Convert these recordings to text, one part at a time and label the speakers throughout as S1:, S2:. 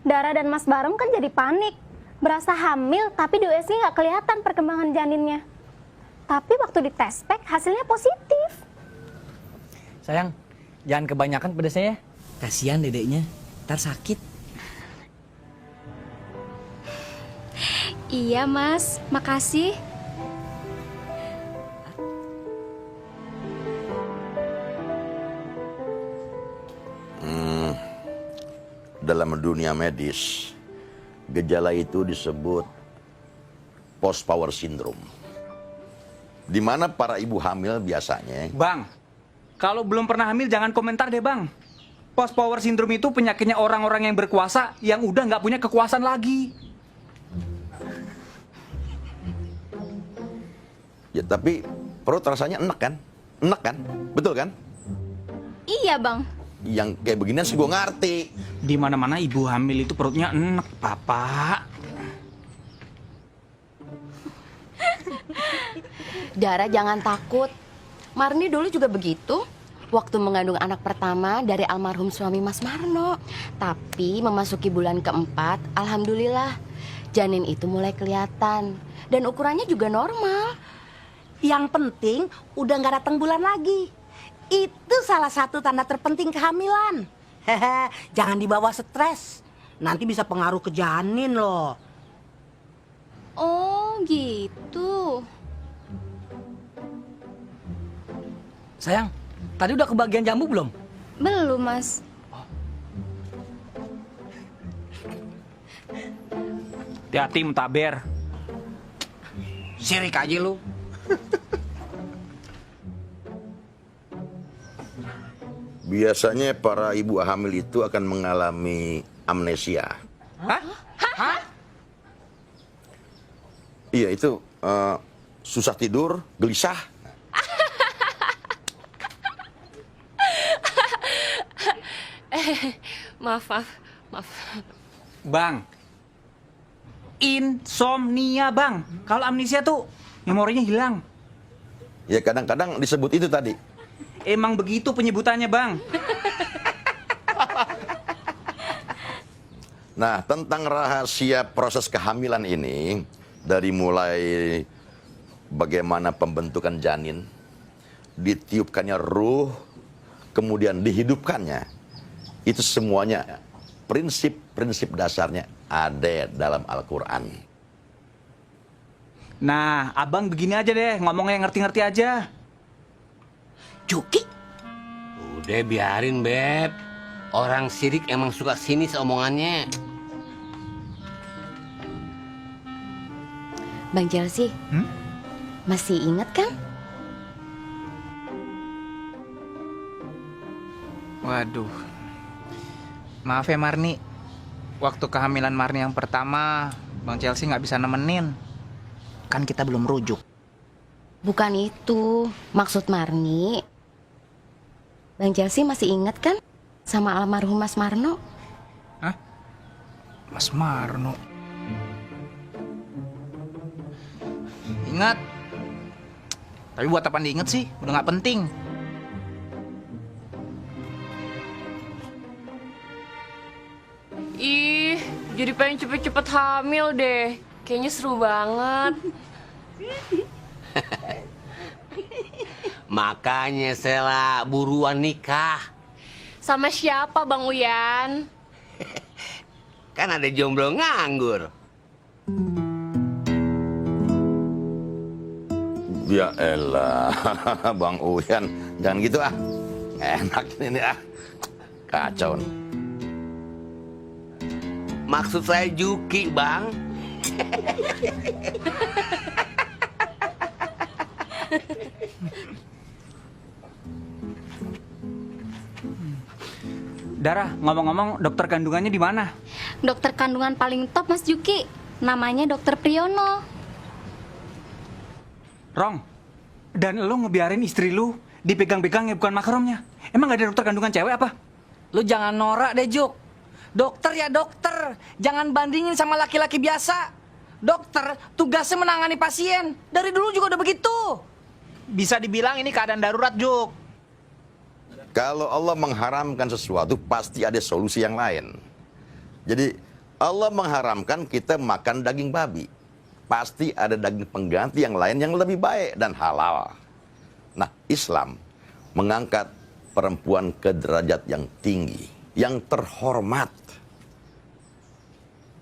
S1: Dara dan Mas Barem kan jadi panik. Berasa hamil, tapi di USG nggak kelihatan perkembangan janinnya. Tapi waktu di tes pack hasilnya positif.
S2: Sayang, jangan kebanyakan pedasnya ya. Kasihan dedeknya, ntar sakit.
S3: Iya mas, makasih.
S4: Dalam dunia medis, gejala itu disebut post power syndrome. Di mana para ibu hamil biasanya...
S5: Bang, kalau belum pernah hamil jangan komentar deh bang. Post power syndrome itu penyakitnya orang-orang yang berkuasa yang udah nggak punya kekuasaan lagi.
S4: Ya tapi perut rasanya enek kan? Enek kan? Betul kan?
S1: Iya bang.
S4: Yang kayak beginian sih gue ngerti.
S5: Di mana-mana ibu hamil itu perutnya enek, Papa.
S6: Dara jangan takut. Marni dulu juga begitu. Waktu mengandung anak pertama dari almarhum suami Mas Marno. Tapi memasuki bulan keempat, alhamdulillah janin itu mulai kelihatan. Dan ukurannya juga normal.
S7: Yang penting udah nggak datang bulan lagi. Itu salah satu tanda terpenting kehamilan. Hehe, jangan dibawa stres. Nanti bisa pengaruh ke janin loh.
S3: Oh gitu.
S2: Sayang, tadi udah kebagian jambu belum?
S3: Belum mas.
S5: Hati-hati mutaber. Sirik aja lu.
S4: Biasanya para ibu hamil itu akan mengalami amnesia.
S5: Hah? Hah?
S4: Iya itu susah tidur, gelisah.
S6: Maaf.
S5: Bang, insomnia bang. Kalau amnesia tuh memorinya hilang.
S4: Ya kadang-kadang disebut itu tadi.
S5: Emang begitu penyebutannya bang.
S4: Nah, tentang rahasia proses kehamilan ini, dari mulai bagaimana pembentukan janin, ditiupkannya ruh, kemudian dihidupkannya, itu semuanya prinsip-prinsip dasarnya ada dalam Al-Quran.
S5: Nah, abang begini aja deh, ngomongnya yang ngerti-ngerti aja.
S7: Juki,
S8: Udah biarin, Beb. Orang sirik emang suka sinis omongannya.
S6: Bang Chelsea, masih ingat kan?
S5: Waduh. Maaf ya Marni. Waktu kehamilan Marni yang pertama, Bang Chelsea nggak bisa nemenin. Kan kita belum rujuk.
S6: Bukan itu maksud Marni. Bang Chelsea masih ingat kan sama almarhum Mas Marno?
S5: Hah? Mas Marno. Ingat. Tapi buat apa diinget sih? Udah nggak penting.
S9: Ih, jadi pengen cepet-cepet hamil deh. Kayaknya seru banget.
S8: Makanya Sela buruan nikah.
S9: Sama siapa Bang Uyan?
S8: Kan ada jomblo nganggur.
S4: Ya elah, Bang Uyan, jangan gitu ah. Enak ini ah, kacau nih.
S8: Maksud saya Juki, Bang.
S5: Dara, ngomong-ngomong dokter kandungannya di mana?
S3: Dokter kandungan paling top Mas Juki. Namanya Dokter Priyono.
S5: Rong, dan lu ngebiarin istri lu dipegang-pegang ya bukan makromnya. Emang gak ada dokter kandungan cewek apa?
S2: Lu jangan norak deh, Juk. Dokter ya dokter. Jangan bandingin sama laki-laki biasa. Dokter tugasnya menangani pasien. Dari dulu juga udah begitu.
S5: Bisa dibilang ini keadaan darurat, Juk.
S4: Kalau Allah mengharamkan sesuatu, pasti ada solusi yang lain. Jadi, Allah mengharamkan kita makan daging babi. Pasti ada daging pengganti yang lain yang lebih baik dan halal. Nah, Islam mengangkat perempuan ke derajat yang tinggi, yang terhormat.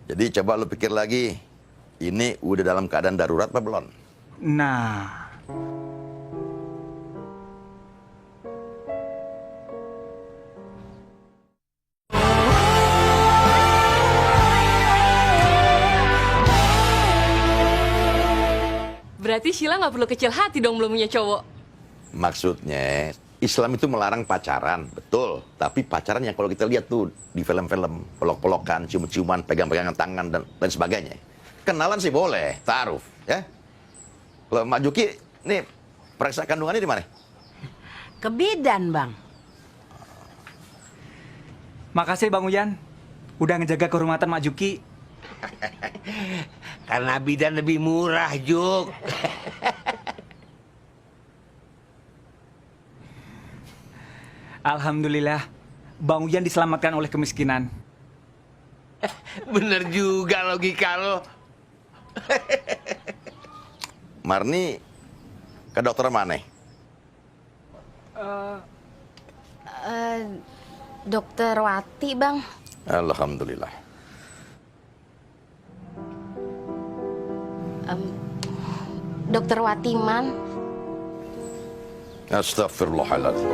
S4: Jadi coba lu pikir lagi, ini udah dalam keadaan darurat apa belum?
S5: Nah,
S9: Berarti Sheila nggak perlu kecil hati dong belum punya cowok.
S4: Maksudnya, Islam itu melarang pacaran, betul. Tapi pacaran yang kalau kita lihat tuh di film-film, pelok-pelokan, cium-ciuman, pegang-pegangan tangan, dan lain sebagainya. Kenalan sih boleh, taruh, ya. Kalau Mak Juki, nih, periksa kandungannya di mana?
S7: Ke bidan, Bang.
S5: makasih Bang Uyan. Udah ngejaga kehormatan Mak Juki.
S8: Karena bidan lebih murah, Juk.
S5: Alhamdulillah, Bang Uyan diselamatkan oleh kemiskinan.
S8: Bener juga logika lo.
S4: Marni, ke dokter mana?
S6: Dokter Wati, Bang.
S4: Alhamdulillah.
S6: Dokter Watiman.
S4: Astagfirullahaladzim.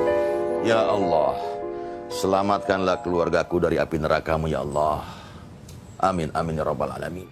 S4: Ya Allah, selamatkanlah keluargaku dari api neraka-Mu, ya Allah. Amin, amin, ya Rabbal Alamin.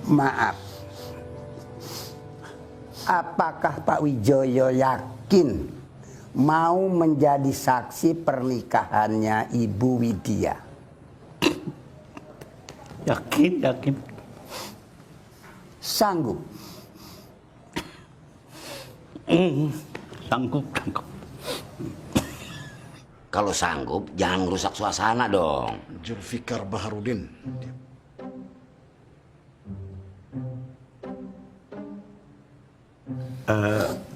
S10: Maaf, apakah Pak Wijoyo yakin mau menjadi saksi pernikahannya Ibu Widya?
S11: Yakin.
S10: Sanggup?
S11: Sanggup.
S8: Kalau sanggup, jangan merusak suasana dong.
S12: Zulfikar Baharudin.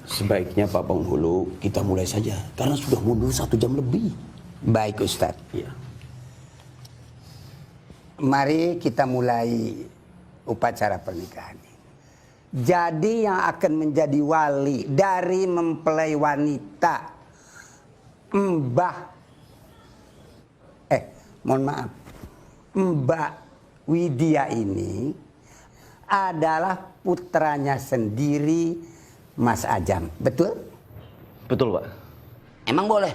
S11: Sebaiknya Pak Penghulu kita mulai saja karena sudah mundur 1 jam lebih.
S10: Baik Ustadz.
S11: Ya.
S10: Mari kita mulai upacara pernikahan ini. Jadi yang akan menjadi wali dari mempelai wanita Mbak Widya ini adalah putranya sendiri, Mas Ajam, betul?
S11: Betul, Pak.
S8: Emang boleh?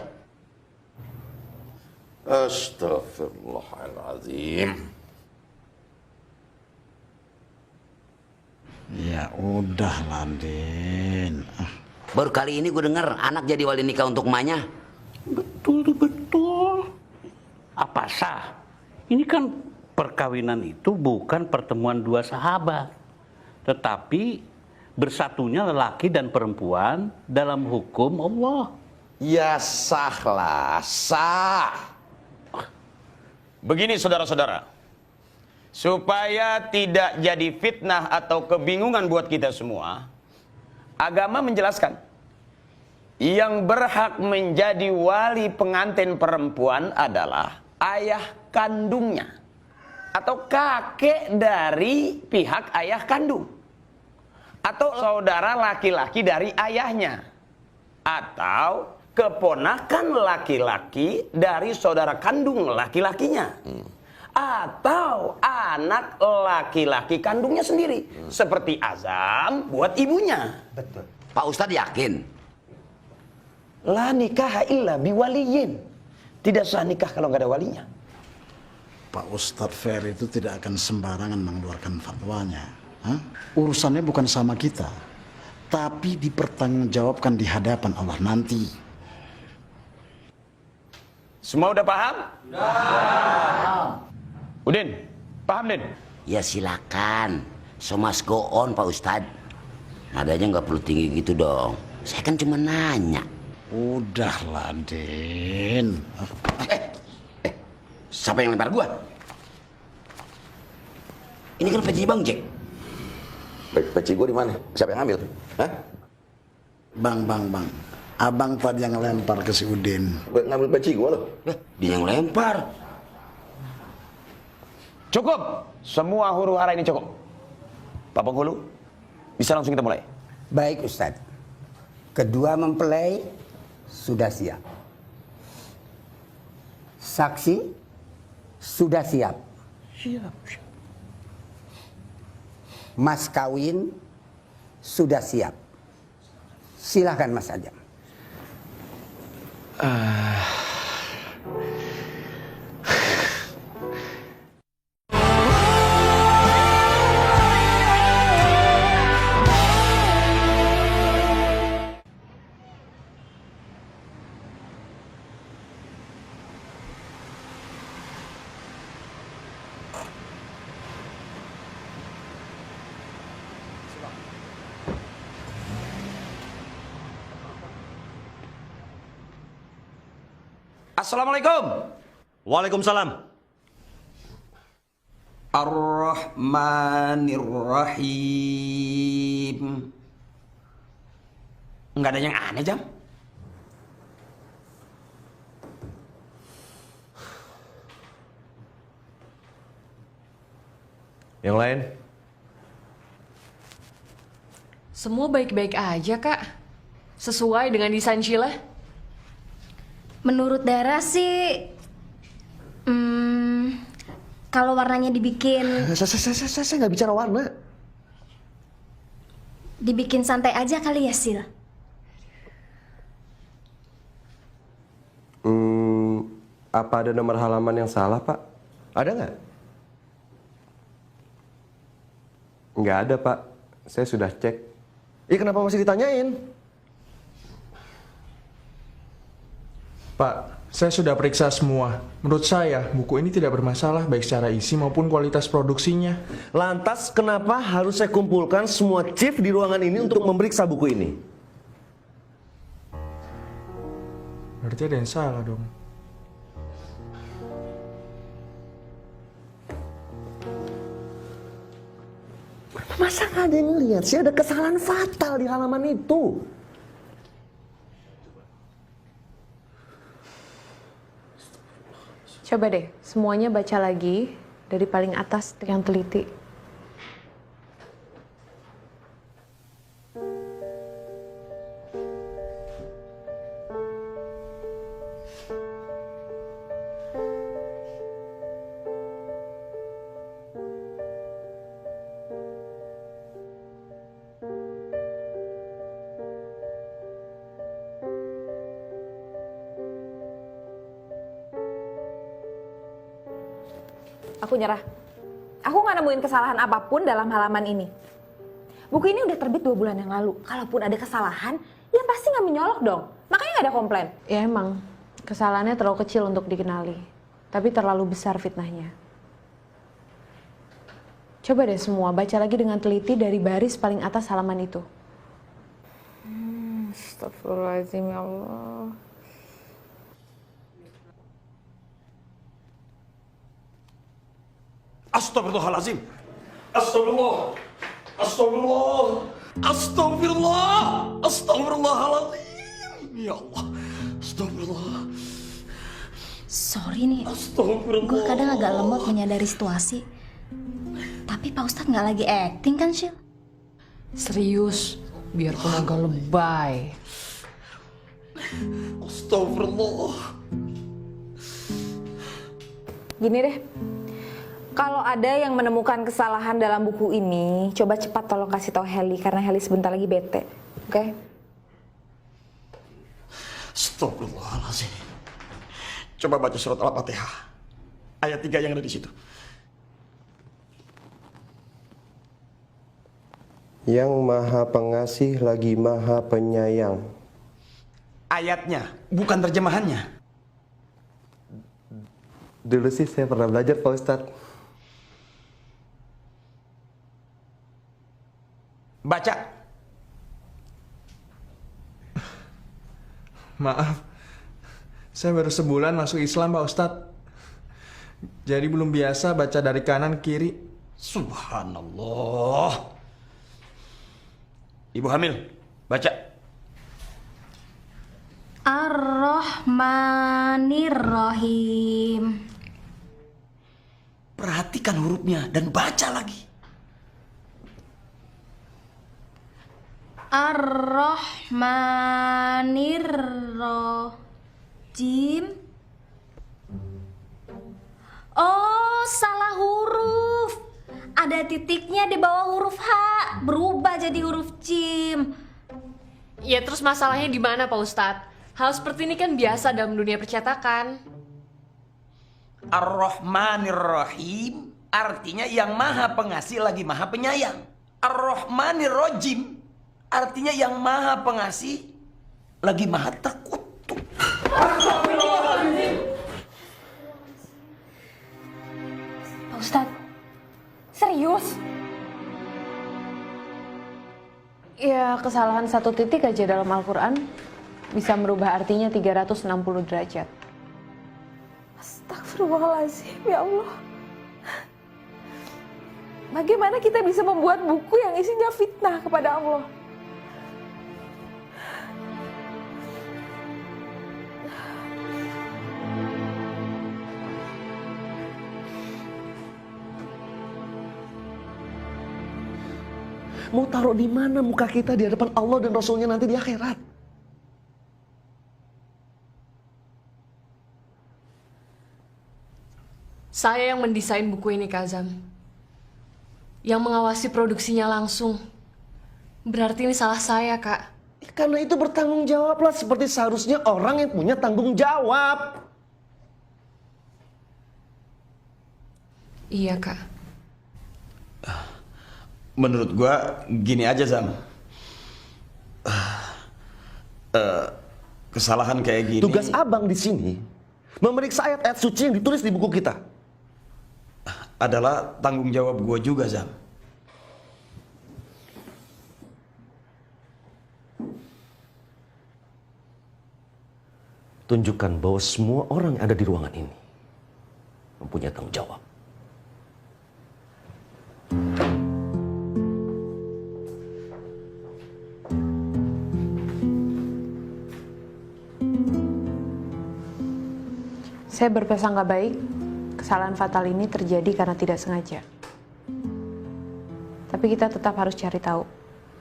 S4: Astagfirullahaladzim.
S12: Ya udah, Landin.
S8: Baru kali ini gue denger anak jadi wali nikah untuk emaknya.
S11: Betul. Apa sah? Ini kan perkawinan itu bukan pertemuan 2 sahabat, tetapi bersatunya lelaki dan perempuan dalam hukum Allah.
S4: Ya sahlah, sah.
S13: Begini saudara-saudara, supaya tidak jadi fitnah atau kebingungan buat kita semua, agama menjelaskan yang berhak menjadi wali pengantin perempuan adalah ayah kandungnya atau kakek dari pihak ayah kandung, atau saudara laki-laki dari ayahnya, atau keponakan laki-laki dari saudara kandung laki-lakinya, atau anak laki-laki kandungnya sendiri, seperti Azam buat ibunya.
S10: Betul.
S8: Pak Ustadz yakin?
S13: La nikah illa biwaliyin. Tidak sah nikah kalau nggak ada walinya.
S12: Pak Ustadz Ferry itu tidak akan sembarangan mengeluarkan fatwanya. Hah? Urusannya bukan sama kita, tapi dipertanggungjawabkan di hadapan Allah nanti.
S13: Semua udah paham? Udin, paham Din?
S8: Ya silakan. So must go on Pak Ustadz. Nadanya nggak perlu tinggi gitu dong. Saya kan cuma nanya.
S12: Udahlah, Din.
S8: Siapa yang lempar gua? Ini kan peci Bang Jack.
S4: Peci gue di mana? Siapa yang ambil? Hah?
S12: Bang. Abang tadi yang lempar ke si Udin.
S4: Ngambil peci gue loh.
S8: Dia yang lempar.
S13: Cukup. Semua huru hara ini cukup. Pak Penghulu, bisa langsung kita mulai.
S10: Baik Ustadz. Kedua mempelai sudah siap. Saksi sudah siap. Mas kawin sudah siap. Silahkan Mas Ajam.
S13: Assalamualaikum.
S14: Waalaikumsalam.
S13: Ar-Rahmanir-Rahim. Nggak ada yang aneh, Jam?
S14: Yang lain?
S9: Semua baik-baik aja, Kak. Sesuai dengan desain Sheila.
S1: Menurut Dara sih, kalau warnanya dibikin
S14: Saya nggak bicara warna.
S1: dibikin santai aja kali ya, Sil.
S14: Apa ada nomor halaman yang salah, Pak? Ada nggak? Nggak ada, Pak. Saya sudah cek. Kenapa masih ditanyain?
S15: Pak, saya sudah periksa semua. Menurut saya, buku ini tidak bermasalah baik secara isi maupun kualitas produksinya.
S14: Lantas, kenapa harus saya kumpulkan semua chief di ruangan ini untuk memeriksa buku ini?
S15: Berarti ada yang salah dong.
S14: Masa nggak ada yang lihat sih? Ada kesalahan fatal di halaman itu.
S9: Coba deh, semuanya baca lagi dari paling atas yang teliti.
S16: Aku nyerah. Aku nggak nemuin kesalahan apapun dalam halaman ini. Buku ini udah terbit 2 bulan yang lalu. Kalaupun ada kesalahan, ya pasti nggak menyolok dong. Makanya nggak ada komplain.
S9: Ya emang, kesalahannya terlalu kecil untuk dikenali. Tapi terlalu besar fitnahnya. Coba deh semua baca lagi dengan teliti dari baris paling atas halaman itu. Astagfirullahaladzim ya Allah.
S14: Astagfirullahaladzim. Astagfirullah. Astagfirullah. Astagfirullah. Astagfirullahaladzim. Ya Allah. Astagfirullah.
S1: Sorry nih,
S14: Astagfirullah.
S1: gue kadang agak lemot menyadari situasi. Tapi Pak Ustadz nggak lagi acting kan, Syil?
S9: Serius, biarpun agak lebay.
S14: Astagfirullah.
S16: Gini deh, kalau ada yang menemukan kesalahan dalam buku ini, coba cepat tolong kasih tahu Heli karena Heli sebentar lagi bete, oke?
S14: Astagfirullahaladzim. Coba baca surat Al-Fatihah.
S13: ayat 3 yang ada di situ.
S14: Yang Maha Pengasih lagi Maha Penyayang.
S13: Ayatnya, bukan terjemahannya.
S14: Dulu sih saya pernah belajar Pak Ustadz.
S13: Baca.
S15: Maaf, saya baru sebulan masuk Islam Pak Ustadz. Jadi belum biasa baca dari kanan ke kiri.
S13: Subhanallah. Ibu hamil, baca.
S3: Ar-Rahmanir-Rahim.
S13: Perhatikan hurufnya dan baca lagi.
S3: Ar-Rahmanir-Rahim. Oh, salah huruf. Ada titiknya di bawah huruf H, berubah jadi huruf Jim.
S9: Ya terus masalahnya di mana Pak Ustadz? Hal seperti ini kan biasa dalam dunia percetakan.
S13: Ar-Rahmanir-Rahim artinya yang Maha Pengasih lagi Maha Penyayang. Ar-Rahmanir-Rahim artinya yang Maha Pengasih lagi Maha Terkutuk.
S16: Pak Ustadz, serius?
S9: Ya kesalahan satu titik aja dalam Al-Quran bisa merubah artinya 360 derajat.
S16: Astagfirullahaladzim, ya Allah. Bagaimana kita bisa membuat buku yang isinya fitnah kepada Allah?
S14: Mau taruh di mana muka kita di hadapan Allah dan Rasulnya nanti di akhirat?
S9: Saya yang mendesain buku ini, Kazam. Yang mengawasi produksinya langsung. Berarti ini salah saya, Kak.
S14: Karena itu bertanggung jawablah seperti seharusnya orang yang punya tanggung jawab.
S9: Iya, Kak.
S13: Menurut gua gini aja, Zam. Kesalahan kayak gini.
S14: Tugas abang di sini memeriksa ayat-ayat suci yang ditulis di buku kita.
S13: Adalah tanggung jawab gua juga, Zam.
S14: Tunjukkan bahwa semua orang yang ada di ruangan ini mempunyai tanggung jawab.
S9: Saya berprasangka baik, kesalahan fatal ini terjadi karena tidak sengaja. Tapi kita tetap harus cari tahu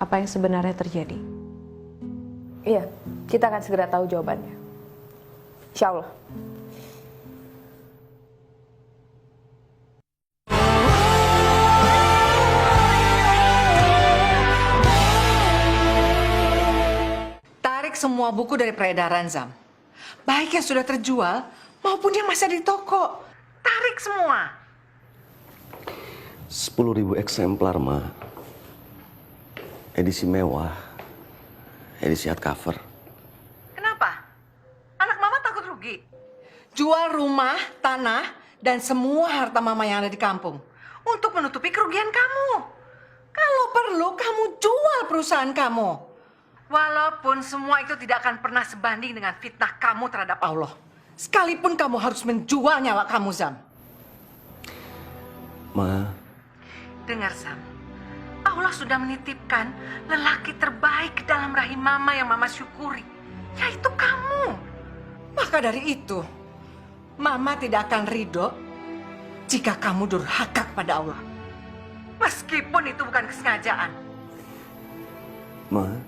S9: apa yang sebenarnya terjadi.
S16: Iya, kita akan segera tahu jawabannya. Insya Allah.
S2: Tarik semua buku dari peredaran, Zam. Baik yang sudah terjual maupun yang masih ada di toko. Tarik semua.
S14: 10.000 eksemplar, Ma. Edisi mewah. Edisi hardcover.
S2: Kenapa? Anak mama takut rugi. Jual rumah, tanah, dan semua harta mama yang ada di kampung untuk menutupi kerugian kamu. Kalau perlu, kamu jual perusahaan kamu. Walaupun semua itu tidak akan pernah sebanding dengan fitnah kamu terhadap Allah. Sekalipun kamu harus menjual nyawa kamu, Zam.
S14: Ma.
S2: Dengar, Zam. Allah sudah menitipkan lelaki terbaik dalam rahim mama yang mama syukuri, yaitu kamu. Maka dari itu, mama tidak akan ridho jika kamu durhaka kepada Allah. Meskipun itu bukan kesengajaan.
S14: Ma.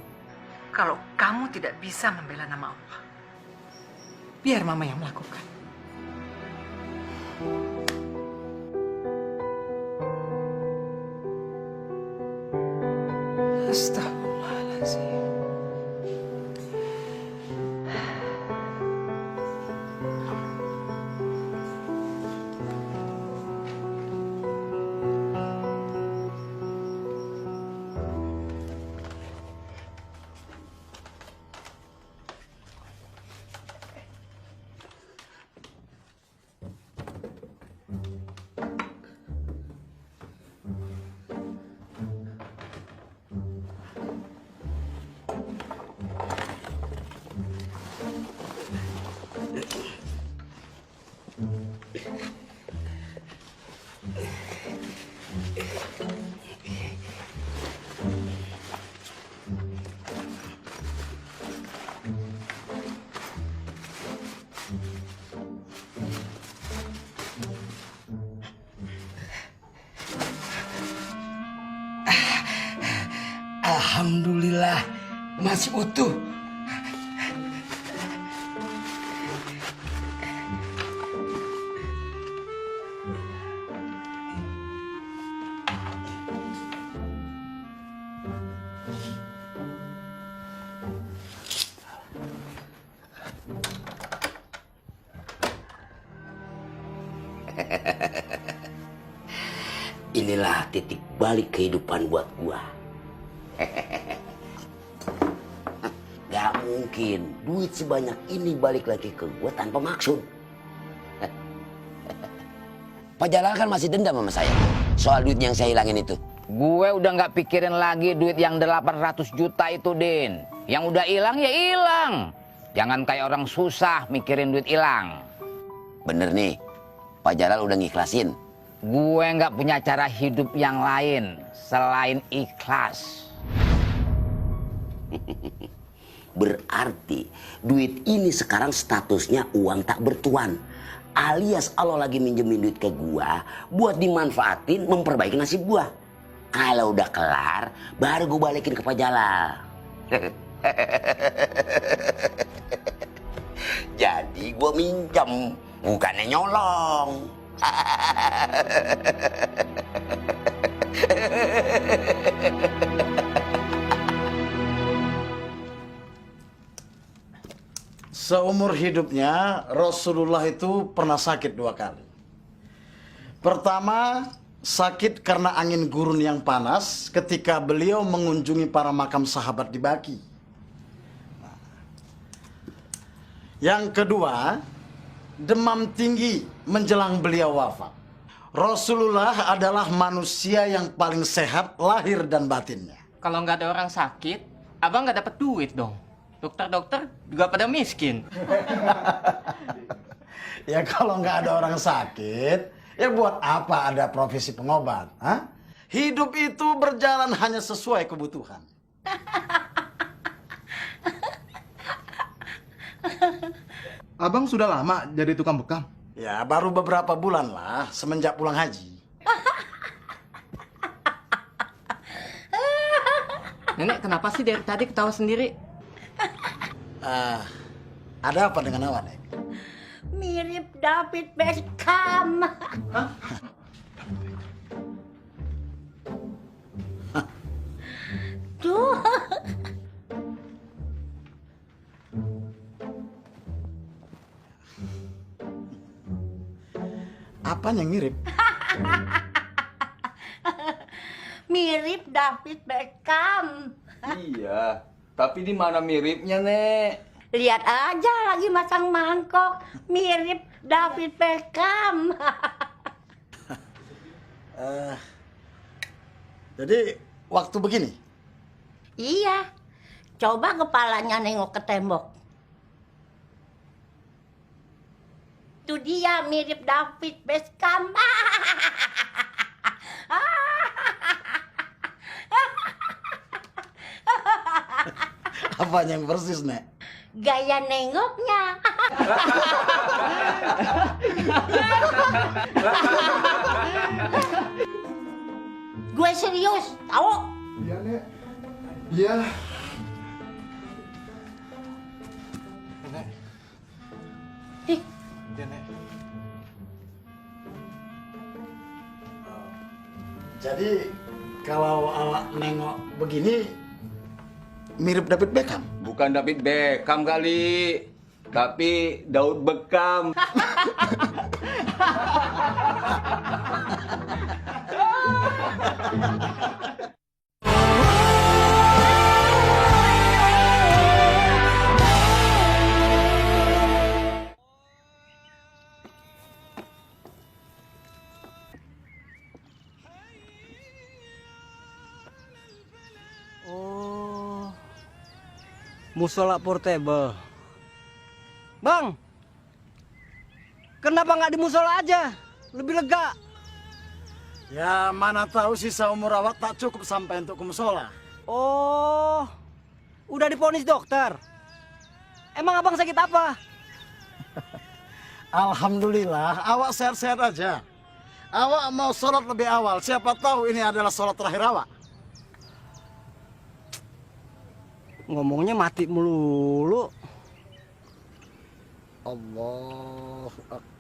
S2: Kalau kamu tidak bisa membela nama Allah, biar mama yang melakukan. Astagfirullahaladzim.
S8: Alhamdulillah masih utuh. Inilah titik balik kehidupan buat gua. Gak mungkin duit sebanyak ini balik lagi ke gua tanpa maksud. Pak Jalal kan masih dendam sama saya soal duit yang saya hilangin itu.
S17: Gue udah nggak pikirin lagi duit yang 800 juta itu, Din. Yang udah hilang ya hilang. Jangan kayak orang susah mikirin duit hilang.
S8: Bener nih, Pak Jalal udah ngikhlasin.
S17: Gue nggak punya cara hidup yang lain selain ikhlas.
S8: Berarti duit ini sekarang statusnya uang tak bertuan. Alias Allah lagi minjemin duit ke gua buat dimanfaatin memperbaiki nasib gua. Kalau udah kelar, baru gua balikin ke Pak Jalal. Jadi gua minjem, bukannya nyolong.
S12: Seumur hidupnya Rasulullah itu pernah sakit 2 kali. Pertama, sakit karena angin gurun yang panas ketika beliau mengunjungi para makam sahabat di Baki. Yang kedua, demam tinggi menjelang beliau wafat. Rasulullah adalah manusia yang paling sehat lahir dan batinnya.
S5: Kalau nggak ada orang sakit, abang nggak dapat duit dong. Dokter-dokter juga pada miskin.
S12: Ya kalau nggak ada orang sakit, ya buat apa ada profesi pengobat? Hah? Hidup itu berjalan hanya sesuai kebutuhan.
S15: Abang sudah lama jadi tukang bekam?
S12: Ya baru beberapa bulan lah semenjak pulang haji.
S5: Nenek kenapa sih dari tadi ketawa sendiri?
S12: Ada apa dengan awak, Nek?
S7: Mirip David Beckham. Tuh.
S12: Apaan yang mirip?
S7: Mirip David Beckham.
S18: Iya, tapi di mana miripnya, Nek?
S7: Lihat aja lagi masang mangkok. Mirip David Beckham.
S12: Jadi waktu begini?
S7: Iya. Coba kepalanya nengok ke tembok. Itu dia mirip David Beckham.
S12: Apa yang persis, Nek?
S7: Gaya nengoknya. Gue serius, tahu?
S15: Iya, Nek. Iya. Nek.
S7: Ih.
S15: Iya, Nek.
S12: Jadi kalau awak nengok begini mirip David Beckham?
S18: Bukan David Beckham kali, tapi Daud Beckham.
S19: Musola portable. Bang. Kenapa nggak di musola aja? Lebih lega.
S12: Ya mana tahu sisa umur awak tak cukup sampai untuk ke musola.
S19: Oh, udah divonis dokter. Emang abang sakit apa?
S12: Alhamdulillah, awak sehat-sehat aja. Awak mau sholat lebih awal, siapa tahu ini adalah sholat terakhir awak.
S19: Ngomongnya mati melulu.
S12: Allahu Akbar.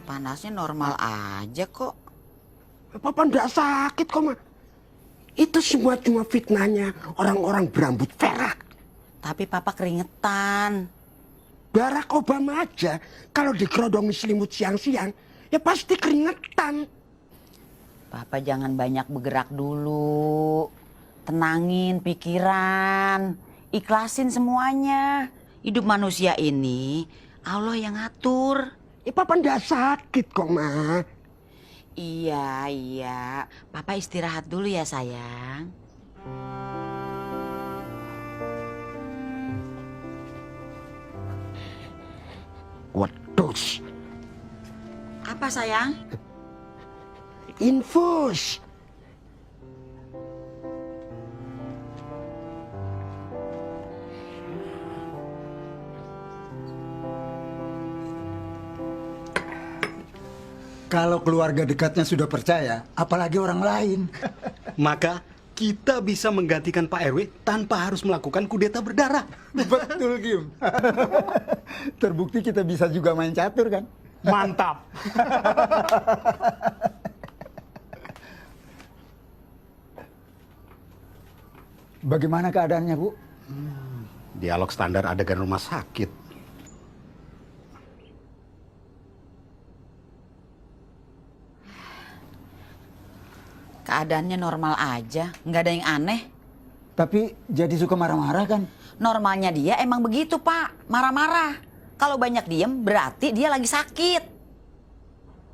S20: Panasnya normal aja kok.
S21: Papa nggak sakit kok, Ma. Itu semua cuma fitnahnya orang-orang berambut perak.
S20: Tapi papa keringetan.
S21: Barack Obama aja kalau digerodongi selimut siang-siang, ya pasti keringetan.
S20: Papa jangan banyak bergerak dulu. Tenangin pikiran. Ikhlasin semuanya. Hidup manusia ini Allah yang ngatur.
S21: Ya papa nggak sakit kok, Ma.
S20: Iya. Papa istirahat dulu ya sayang.
S21: Wedus.
S20: Apa sayang?
S21: Infus.
S22: Kalau keluarga dekatnya sudah percaya, apalagi orang lain.
S23: Maka kita bisa menggantikan Pak RW tanpa harus melakukan kudeta berdarah.
S22: Betul, Kim. Terbukti kita bisa juga main catur, kan?
S23: Mantap.
S22: Bagaimana keadaannya, Bu?
S23: Dialog standar adegan rumah sakit.
S20: Keadaannya normal aja, nggak ada yang aneh.
S22: Tapi jadi suka marah-marah kan?
S20: Normalnya dia emang begitu, Pak, marah-marah. Kalau banyak diem berarti dia lagi sakit.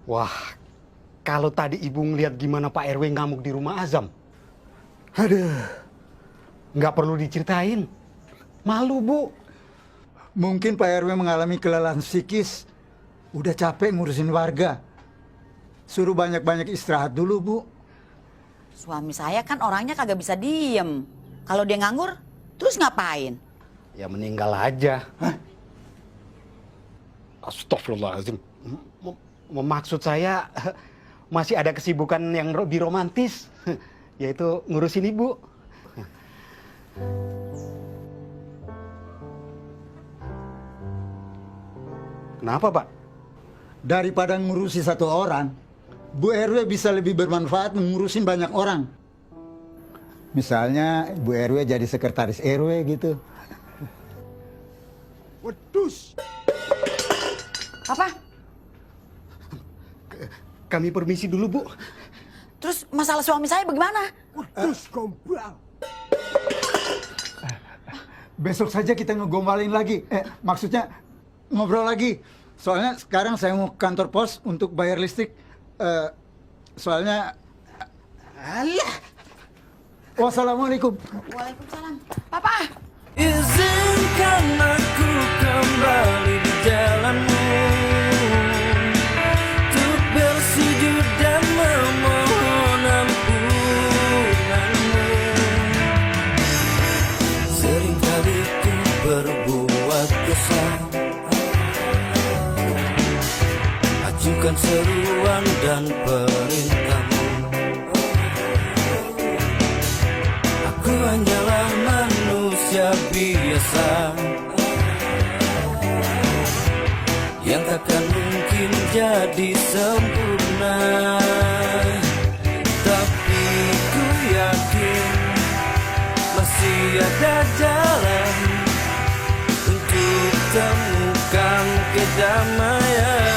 S23: Wah, kalau tadi ibu ngeliat gimana Pak RW ngamuk di rumah Azam.
S22: Aduh.
S23: Nggak perlu diceritain. Malu, Bu.
S22: Mungkin Pak RW mengalami kelelahan psikis. Udah capek ngurusin warga. Suruh banyak-banyak istirahat dulu, Bu.
S20: Suami saya kan orangnya kagak bisa diem. Kalau dia nganggur, terus ngapain?
S23: Ya meninggal aja. Astagfirullahaladzim. Maksud saya masih ada kesibukan yang lebih romantis, yaitu ngurusin ibu. Kenapa, Pak?
S22: Daripada ngurusi satu orang, Bu RW bisa lebih bermanfaat mengurusin banyak orang. Misalnya Bu RW jadi sekretaris RW gitu.
S21: Wedus.
S20: Apa?
S23: Kami permisi dulu, Bu.
S20: Terus masalah suami saya bagaimana?
S21: Wedus gombal.
S22: Besok saja kita ngegombalin lagi. Maksudnya ngobrol lagi. Soalnya sekarang saya mau ke kantor pos untuk bayar listrik. Soalnya... Alah. Wassalamualaikum.
S20: Waalaikumsalam. Papa.
S4: Izinkan aku kembali di jalanmu, untuk bersujud dan memohon ampunanmu. Seringkali ku berbuat dosa, ajukan seruan dan perintahmu. Aku hanyalah manusia biasa yang takkan mungkin jadi sempurna, tapi ku yakin masih ada jalan untuk temukan kedamaian.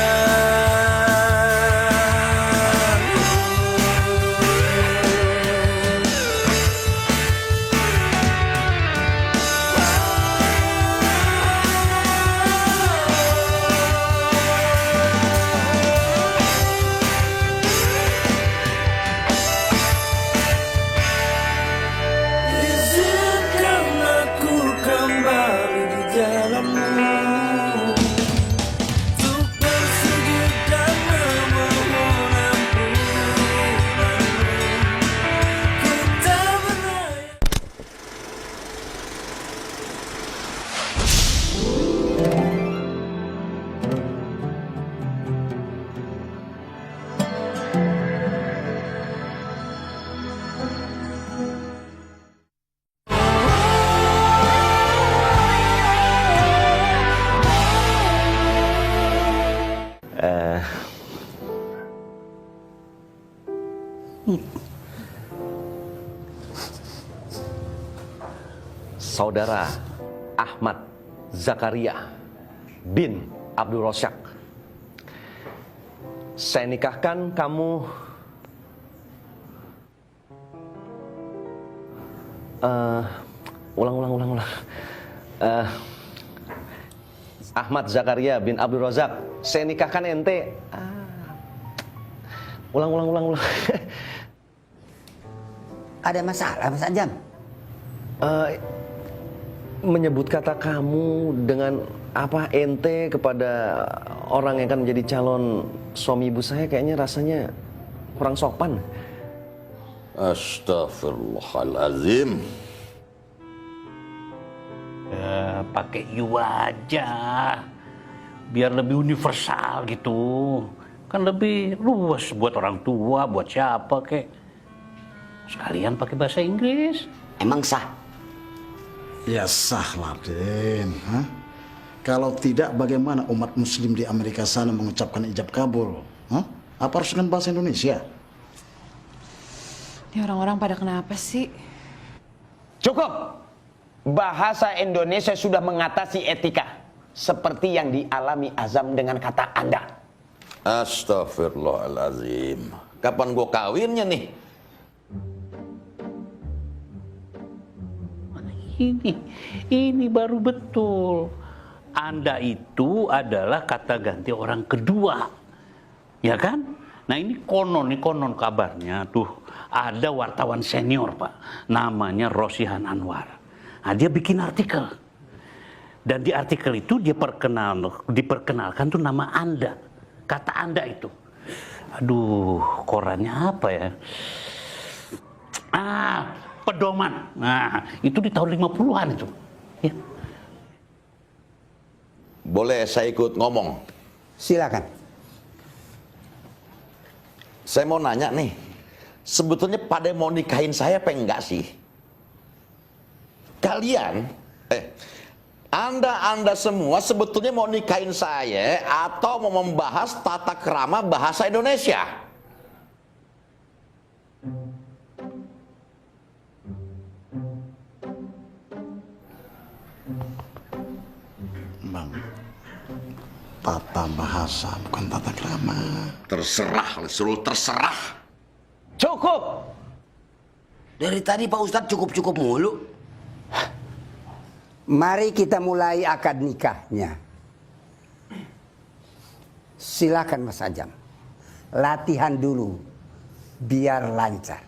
S14: Saudara Ahmad Zakaria bin Abdul Razak, saya nikahkan kamu ulang. Ahmad Zakaria bin Abdul Razak, saya nikahkan ente. Ulang.
S10: Ada masalah, Mas Ajam?
S14: Menyebut kata kamu dengan apa ente kepada orang yang akan menjadi calon suami ibu saya kayaknya rasanya kurang sopan.
S6: Astagfirullahalazim.
S11: Pakai you aja, biar lebih universal gitu. Kan lebih luas buat orang tua, buat siapa kek. Sekalian pakai bahasa Inggris.
S8: Emang sah?
S12: Ya sah lah, Den. Kalau tidak, bagaimana umat muslim di Amerika sana mengucapkan ijab kabul? Apa harus dengan bahasa Indonesia?
S16: Ini orang-orang pada kenapa sih?
S13: Cukup. Bahasa Indonesia sudah mengatasi etika. Seperti yang dialami Azam dengan kata Anda.
S6: Astagfirullahalazim. Kapan gua kawinnya nih?
S11: Ini baru betul. Anda itu adalah kata ganti orang kedua. Ya kan? Nah ini konon kabarnya tuh ada wartawan senior Pak. Namanya Rosihan Anwar. Nah, dia bikin artikel. Dan di artikel itu dia diperkenalkan tuh nama Anda. Kata Anda itu. Aduh, korannya apa ya? Pedoman. Nah, itu di tahun 50-an itu. Ya.
S6: Boleh saya ikut ngomong?
S10: Silakan.
S6: Saya mau nanya nih, sebetulnya pada mau nikahin saya apa enggak sih? Kalian, Anda semua sebetulnya mau nikahin saya atau mau membahas tata krama bahasa Indonesia?
S12: Bang, tata bahasa bukan tata krama.
S6: Terserah, suruh terserah.
S8: Cukup. Dari tadi Pak Ustadz cukup-cukup mulu.
S10: Mari kita mulai akad nikahnya. Silakan Mas Ajam. Latihan dulu biar lancar.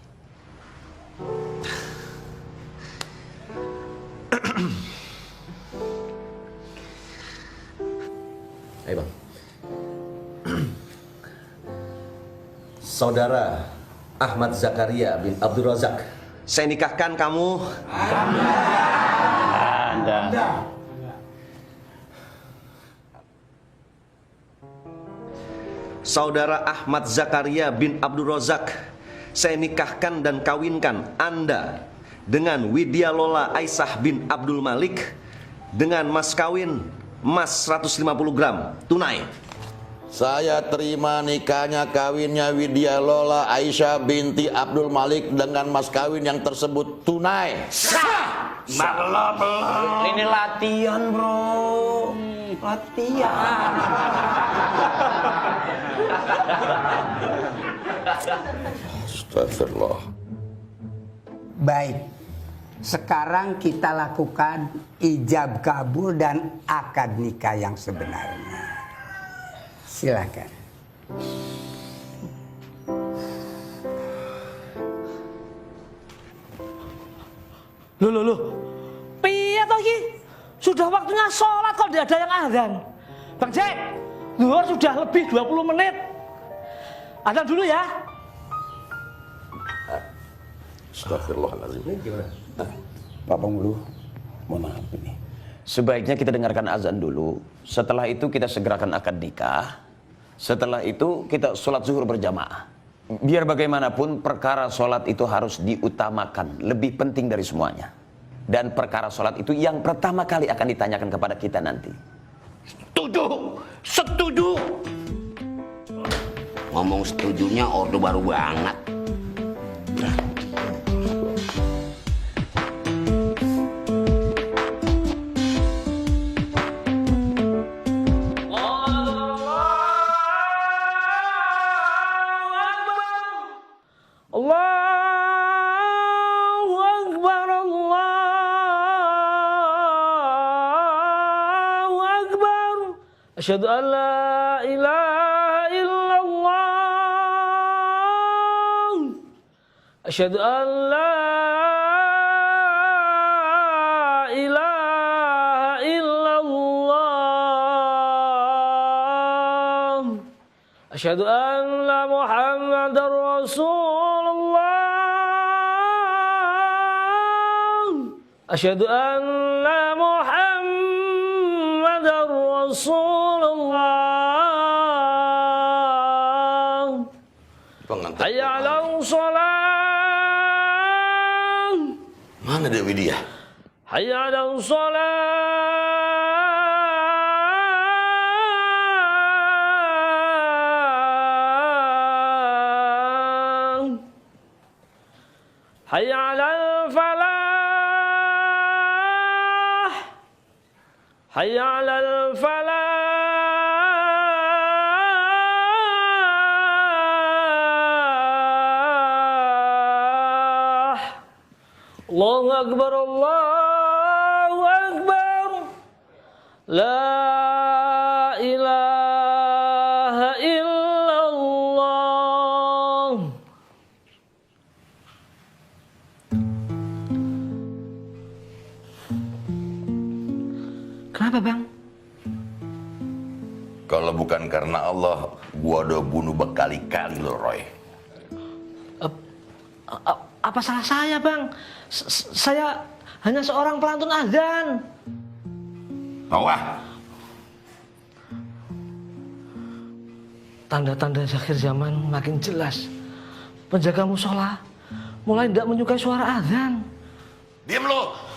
S14: Ayo Bang. Saudara Ahmad Zakaria bin Abdul Razak, saya nikahkan kamu.
S11: Anda.
S14: Saudara Ahmad Zakaria bin Abdul Razak, saya nikahkan dan kawinkan Anda dengan Widya Lola Aisyah bin Abdul Malik dengan mas kawin emas 150 gram tunai.
S6: Saya terima nikahnya kawinnya Widya Lola Aisyah binti Abdul Malik dengan mas kawin yang tersebut tunai.
S8: Sah. Belum. Ini latihan, bro. Latihan.
S6: Astagfirullah.
S10: Baik. Sekarang kita lakukan ijab kabul dan akad nikah yang sebenarnya. Silakan.
S1: Loh. Piye toh iki? Sudah waktunya sholat kok tidak ada yang azan. Bang Cek, zuhur sudah lebih 20 menit. Azan dulu ya.
S6: Astagfirullahaladzim.
S8: Pak Penghulu, mohon maaf ini. Sebaiknya kita dengarkan azan dulu. Setelah itu kita segerakan akad nikah. Setelah itu kita sholat zuhur berjamaah. Biar bagaimanapun perkara sholat itu harus diutamakan. Lebih penting dari semuanya. Dan perkara sholat itu yang pertama kali akan ditanyakan kepada kita nanti.
S11: Setuju.
S8: Ngomong setujunya orde baru banget.
S1: Asyhadu an la ilaha illallah. Asyhadu an la ilaha illallah. Asyhadu anna Muhammadar Rasulullah. Asyhadu anna Muhammadar Rasulullah. Hayya 'alal shalah.
S6: Mana Dewi dia?
S1: Hayya 'alal shalah. Hayya 'alal falah. Hayya 'alal falah. Allahu Akbar, Allahu Akbar. La ilaha illallah. Kenapa, Bang?
S6: Kalau bukan karena Allah, gua udah bunuh berkali-kali lo, Roy.
S1: Apa salah saya, Bang? Saya hanya seorang pelantun azan.
S6: Bawah.
S1: Tanda-tanda akhir zaman makin jelas. Penjaga musola mulai tidak menyukai suara azan.
S6: Diam lo.